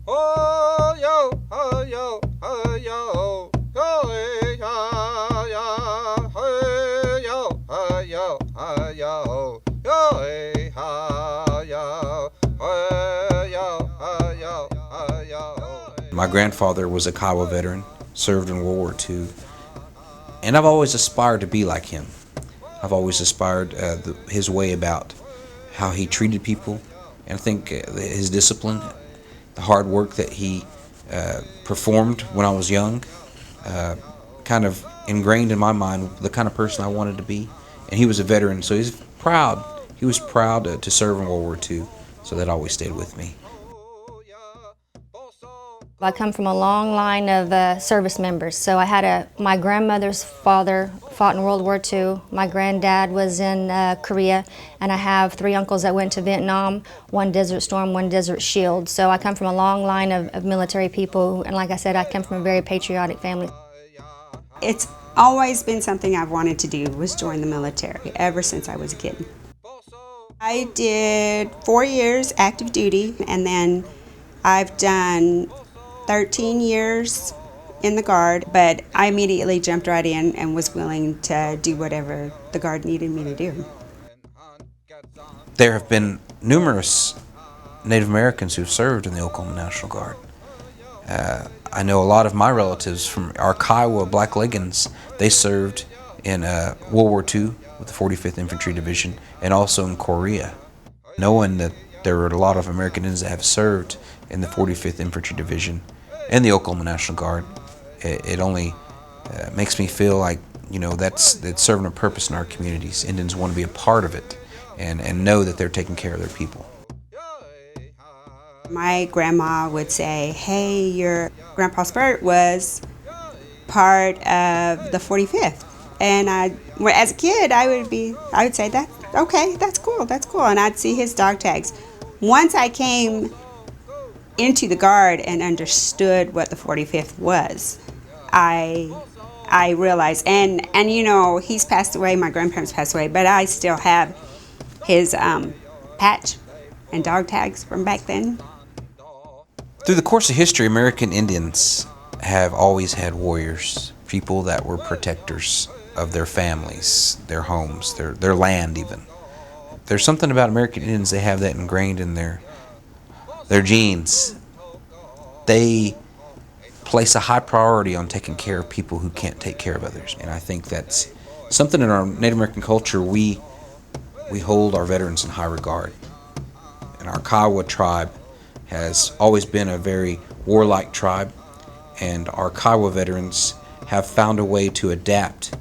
Oh yo, oh yo, oh yo, oh yeah, yeah, oh yo, oh yo, oh yo, oh yeah, oh yo, oh yo, oh yo. My grandfather was a Kiowa veteran, served in World War II, and I've always aspired to be like him. I've always aspired his way about how he treated people, and I think his discipline, the hard work that he performed when I was young, uh, kind of ingrained in my mind the kind of person I wanted to be. And he was a veteran, so he's proud. He was proud to serve in World War II, so that always stayed with me. I come from a long line of service members. So I had my grandmother's father fought in World War II. My granddad was in Korea, and I have 3 uncles that went to Vietnam, 1 Desert Storm, 1 Desert Shield. So I come from a long line of military people, and like I said, I come from a very patriotic family. It's always been something I've wanted to do, was join the military ever since I was a kid. I did 4 years active duty, and then I've done 13 years in the Guard, but I immediately jumped right in and was willing to do whatever the Guard needed me to do. There have been numerous Native Americans who've served in the Oklahoma National Guard. I know a lot of my relatives from our Kiowa Black Leggings. They served in World War II with the 45th Infantry Division and also in Korea. Knowing that there were a lot of American Indians that have served in the 45th Infantry Division and the Oklahoma National Guard, it only makes me feel like, that's serving a purpose in our communities. Indians want to be a part of it and know that they're taking care of their people. My grandma would say, hey, your Grandpa Spurt was part of the 45th. And as a kid, I would say that, okay, that's cool. And I'd see his dog tags. Once I came into the Guard and understood what the 45th was, I realized, and he's passed away, my grandparents passed away, but I still have his patch and dog tags from back then. Through the course of history, American Indians have always had warriors, people that were protectors of their families, their homes, their land even. There's something about American Indians, they have that ingrained in their genes. They place a high priority on taking care of people who can't take care of others. And I think that's something in our Native American culture. We hold our veterans in high regard. And our Kiowa tribe has always been a very warlike tribe, and our Kiowa veterans have found a way to adapt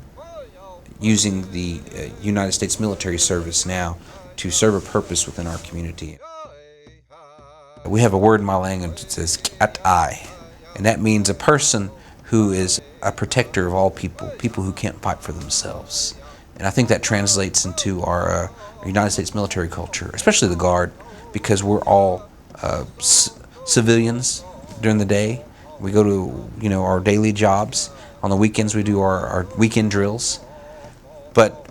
using the United States military service now to serve a purpose within our community. We have a word in my language that says "K'at-ai," and that means a person who is a protector of all people who can't fight for themselves. And I think that translates into our United States military culture, especially the Guard, because we're all civilians during the day. We go to our daily jobs. On the weekends we do our weekend drills. But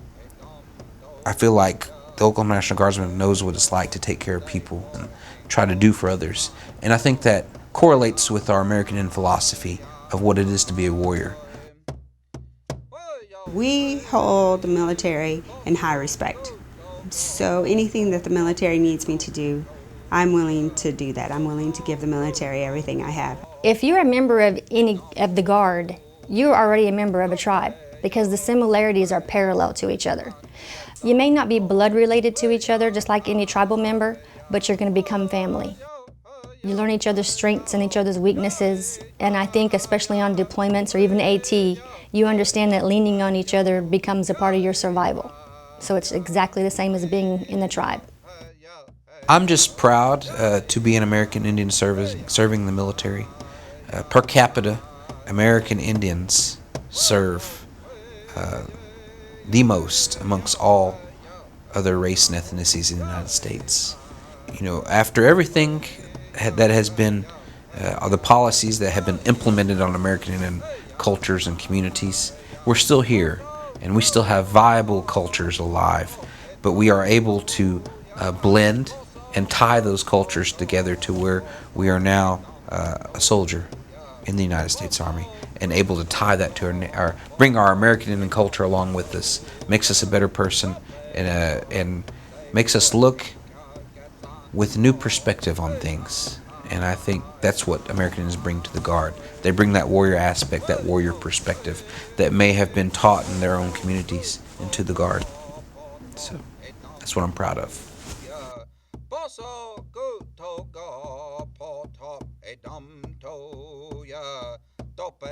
I feel like the Oklahoma National Guardsman knows what it's like to take care of people and try to do for others. And I think that correlates with our American Indian philosophy of what it is to be a warrior. We hold the military in high respect. So anything that the military needs me to do, I'm willing to do that. I'm willing to give the military everything I have. If you're a member of any of the Guard, you're already a member of a tribe because the similarities are parallel to each other. You may not be blood related to each other just like any tribal member, but you're going to become family. You learn each other's strengths and each other's weaknesses, and I think especially on deployments or even AT, you understand that leaning on each other becomes a part of your survival. So it's exactly the same as being in the tribe. I'm just proud to be an American Indian serving the military. Per capita, American Indians serve the most amongst all other race and ethnicities in the United States. After everything that has been, the policies that have been implemented on American Indian cultures and communities, we're still here, and we still have viable cultures alive, but we are able to blend and tie those cultures together to where we are now a soldier in the United States Army, and able to tie that to our bring our American Indian culture along with us, makes us a better person, and makes us look with new perspective on things. And I think that's what American Indians bring to the Guard. They bring that warrior aspect, that warrior perspective that may have been taught in their own communities into the Guard. So that's what I'm proud of. Bosso guto go potop e dum to ya tope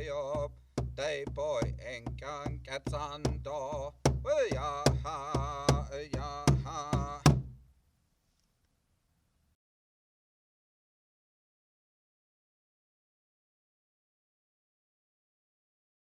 yo day boy enkan katsando ya ha